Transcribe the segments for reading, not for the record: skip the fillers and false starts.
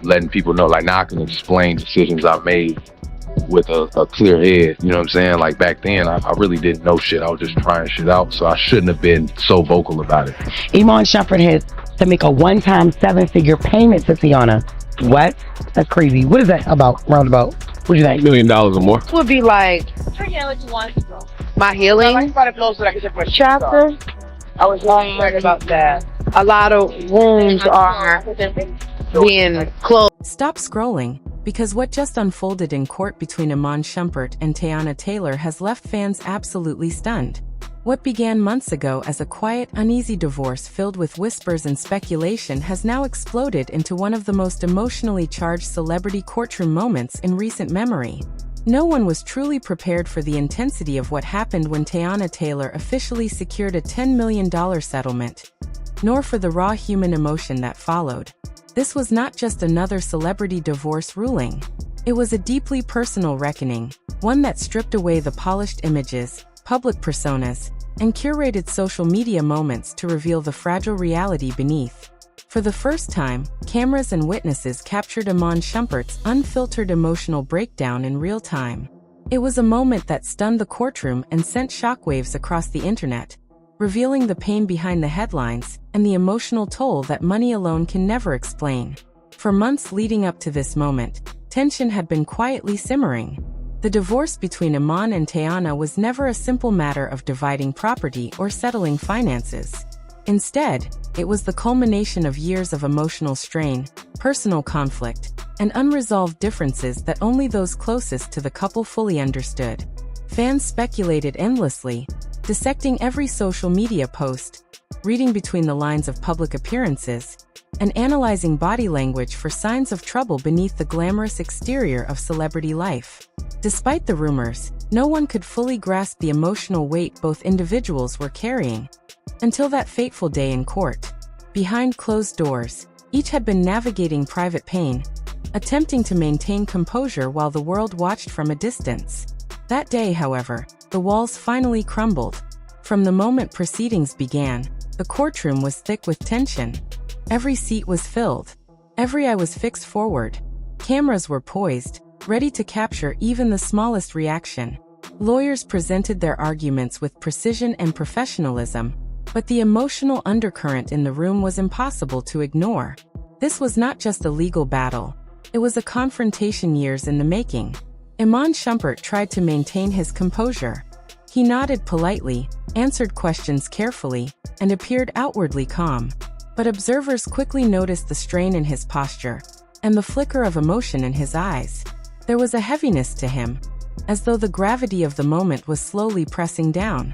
letting people know, like, now I can explain decisions I made with a clear head. You know what I'm saying? Like, back then, I really didn't know shit. I was just trying shit out, so I shouldn't have been so vocal about it. Iman Shumpert has to make a one-time seven-figure payment to Teyana. What? That's crazy. What is that about, roundabout? What do you think? $1 million or more. It would be like my healing chapter. I was learning about that. A lot of wounds are being closed. Stop scrolling, because what just unfolded in court between Iman Shumpert and Teyana Taylor has left fans absolutely stunned. What began months ago as a quiet, uneasy divorce filled with whispers and speculation has now exploded into one of the most emotionally charged celebrity courtroom moments in recent memory. No one was truly prepared for the intensity of what happened when Teyana Taylor officially secured a $10 million settlement, nor for the raw human emotion that followed. This was not just another celebrity divorce ruling. It was a deeply personal reckoning, one that stripped away the polished images, public personas, and curated social media moments to reveal the fragile reality beneath. For the first time, cameras and witnesses captured Iman Shumpert's unfiltered emotional breakdown in real time. It was a moment that stunned the courtroom and sent shockwaves across the internet, revealing the pain behind the headlines and the emotional toll that money alone can never explain. For months leading up to this moment, tension had been quietly simmering. The divorce between Iman and Teyana was never a simple matter of dividing property or settling finances. Instead, it was the culmination of years of emotional strain, personal conflict, and unresolved differences that only those closest to the couple fully understood. Fans speculated endlessly, dissecting every social media post, reading between the lines of public appearances, and analyzing body language for signs of trouble beneath the glamorous exterior of celebrity life. Despite the rumors, no one could fully grasp the emotional weight both individuals were carrying, until that fateful day in court. Behind closed doors, each had been navigating private pain, attempting to maintain composure while the world watched from a distance. That day, however, the walls finally crumbled. From the moment proceedings began, the courtroom was thick with tension. Every seat was filled. Every eye was fixed forward. Cameras were poised, ready to capture even the smallest reaction. Lawyers presented their arguments with precision and professionalism, but the emotional undercurrent in the room was impossible to ignore. This was not just a legal battle. It was a confrontation years in the making. Iman Shumpert tried to maintain his composure. He nodded politely, answered questions carefully, and appeared outwardly calm. But observers quickly noticed the strain in his posture, and the flicker of emotion in his eyes. There was a heaviness to him, as though the gravity of the moment was slowly pressing down.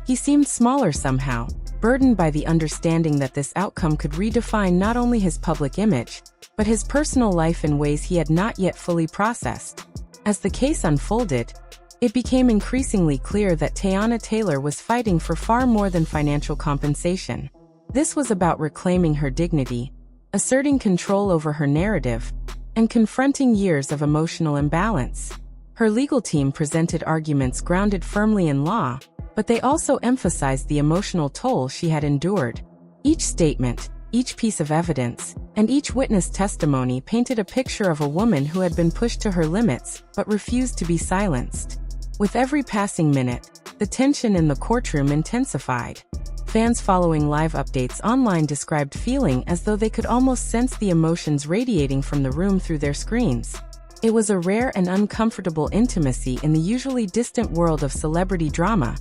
He seemed smaller somehow, burdened by the understanding that this outcome could redefine not only his public image, but his personal life in ways he had not yet fully processed. As the case unfolded, it became increasingly clear that Teyana Taylor was fighting for far more than financial compensation. This was about reclaiming her dignity, asserting control over her narrative, and confronting years of emotional imbalance. Her legal team presented arguments grounded firmly in law, but they also emphasized the emotional toll she had endured. Each statement, each piece of evidence, and each witness testimony painted a picture of a woman who had been pushed to her limits but refused to be silenced. With every passing minute, the tension in the courtroom intensified. Fans following live updates online described feeling as though they could almost sense the emotions radiating from the room through their screens. It was a rare and uncomfortable intimacy in the usually distant world of celebrity drama.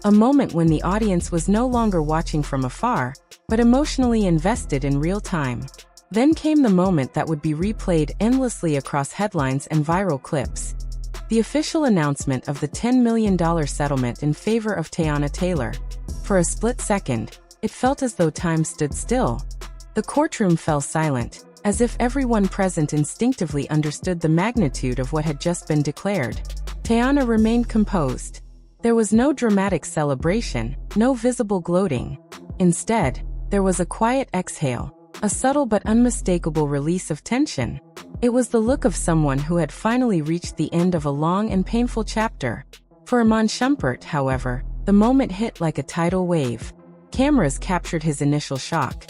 A moment when the audience was no longer watching from afar, but emotionally invested in real time. Then came the moment that would be replayed endlessly across headlines and viral clips. The official announcement of the $10 million settlement in favor of Teyana Taylor. For a split second, it felt as though time stood still. The courtroom fell silent, as if everyone present instinctively understood the magnitude of what had just been declared. Teyana remained composed. There was no dramatic celebration, no visible gloating. Instead, there was a quiet exhale, a subtle but unmistakable release of tension. It was the look of someone who had finally reached the end of a long and painful chapter. For Iman Shumpert, however, the moment hit like a tidal wave. Cameras captured his initial shock.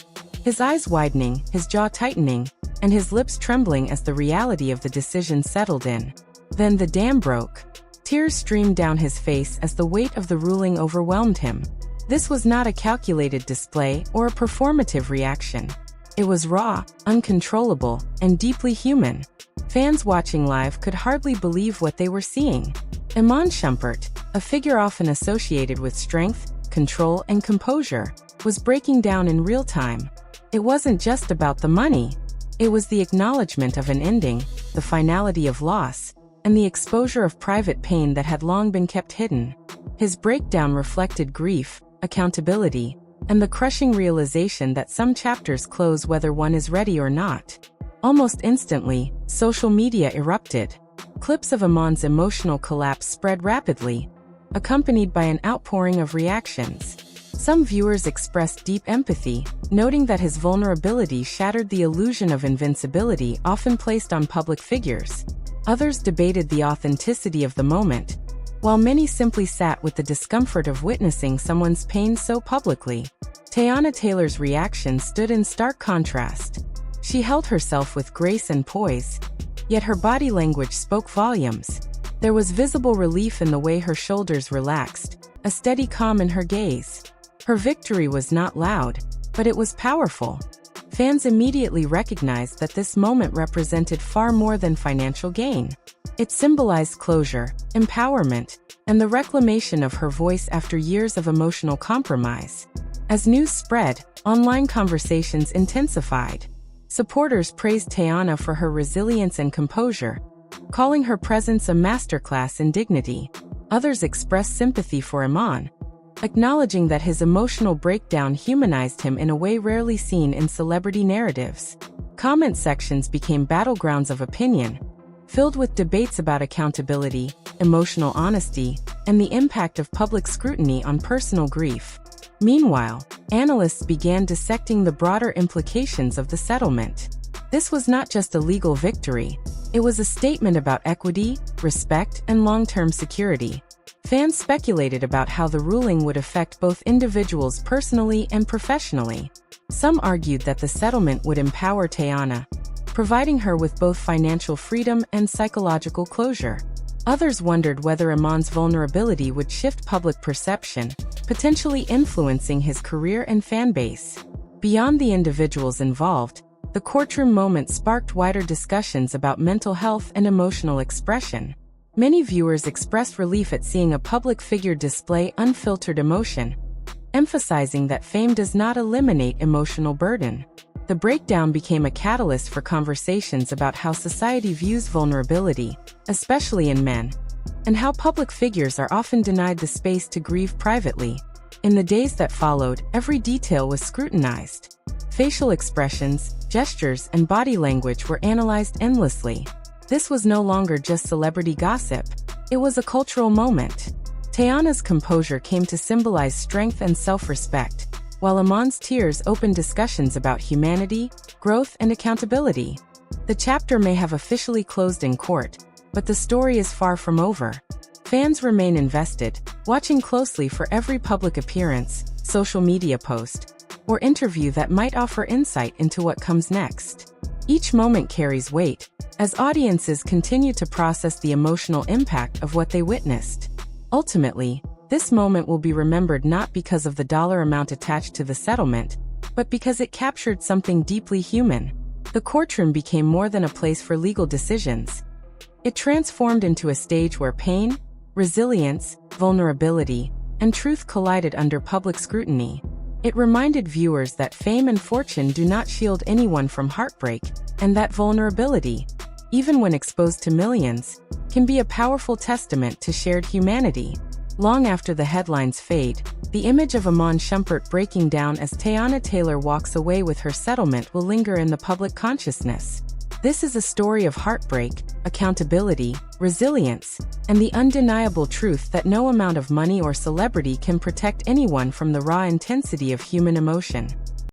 his eyes widening, his jaw tightening, and his lips trembling as the reality of the decision settled in. Then the dam broke. Tears streamed down his face as the weight of the ruling overwhelmed him. This was not a calculated display or a performative reaction. It was raw, uncontrollable, and deeply human. Fans watching live could hardly believe what they were seeing. Iman Shumpert, a figure often associated with strength, control, and composure, was breaking down in real time. It wasn't just about the money. It was the acknowledgement of an ending, the finality of loss, and the exposure of private pain that had long been kept hidden. His breakdown reflected grief, accountability, and the crushing realization that some chapters close whether one is ready or not. Almost instantly, social media erupted. Clips of Iman's emotional collapse spread rapidly, accompanied by an outpouring of reactions. Some viewers expressed deep empathy, noting that his vulnerability shattered the illusion of invincibility often placed on public figures. Others debated the authenticity of the moment, while many simply sat with the discomfort of witnessing someone's pain so publicly. Teyana Taylor's reaction stood in stark contrast. She held herself with grace and poise, yet her body language spoke volumes. There was visible relief in the way her shoulders relaxed, a steady calm in her gaze. Her victory was not loud, but it was powerful. Fans immediately recognized that this moment represented far more than financial gain. It symbolized closure, empowerment, and the reclamation of her voice after years of emotional compromise. As news spread, online conversations intensified. Supporters praised Teyana for her resilience and composure, calling her presence a masterclass in dignity. Others expressed sympathy for Iman, acknowledging that his emotional breakdown humanized him in a way rarely seen in celebrity narratives. Comment sections became battlegrounds of opinion, filled with debates about accountability, emotional honesty, and the impact of public scrutiny on personal grief. Meanwhile, analysts began dissecting the broader implications of the settlement. This was not just a legal victory, it was a statement about equity, respect, and long-term security. Fans speculated about how the ruling would affect both individuals personally and professionally. Some argued that the settlement would empower Teyana, providing her with both financial freedom and psychological closure. Others wondered whether Iman's vulnerability would shift public perception, potentially influencing his career and fan base. Beyond the individuals involved, the courtroom moment sparked wider discussions about mental health and emotional expression. Many viewers expressed relief at seeing a public figure display unfiltered emotion, emphasizing that fame does not eliminate emotional burden. The breakdown became a catalyst for conversations about how society views vulnerability, especially in men, and how public figures are often denied the space to grieve privately. In the days that followed, every detail was scrutinized. Facial expressions, gestures, and body language were analyzed endlessly. This was no longer just celebrity gossip, it was a cultural moment. Teyana's composure came to symbolize strength and self-respect, while Iman's tears opened discussions about humanity, growth, and accountability. The chapter may have officially closed in court, but the story is far from over. Fans remain invested, watching closely for every public appearance, social media post, or interview that might offer insight into what comes next. Each moment carries weight, as audiences continue to process the emotional impact of what they witnessed. Ultimately, this moment will be remembered not because of the dollar amount attached to the settlement, but because it captured something deeply human. The courtroom became more than a place for legal decisions. It transformed into a stage where pain, resilience, vulnerability, and truth collided under public scrutiny. It reminded viewers that fame and fortune do not shield anyone from heartbreak, and that vulnerability, even when exposed to millions, can be a powerful testament to shared humanity. Long after the headlines fade, the image of Iman Shumpert breaking down as Teyana Taylor walks away with her settlement will linger in the public consciousness. This is a story of heartbreak, accountability, resilience, and the undeniable truth that no amount of money or celebrity can protect anyone from the raw intensity of human emotion.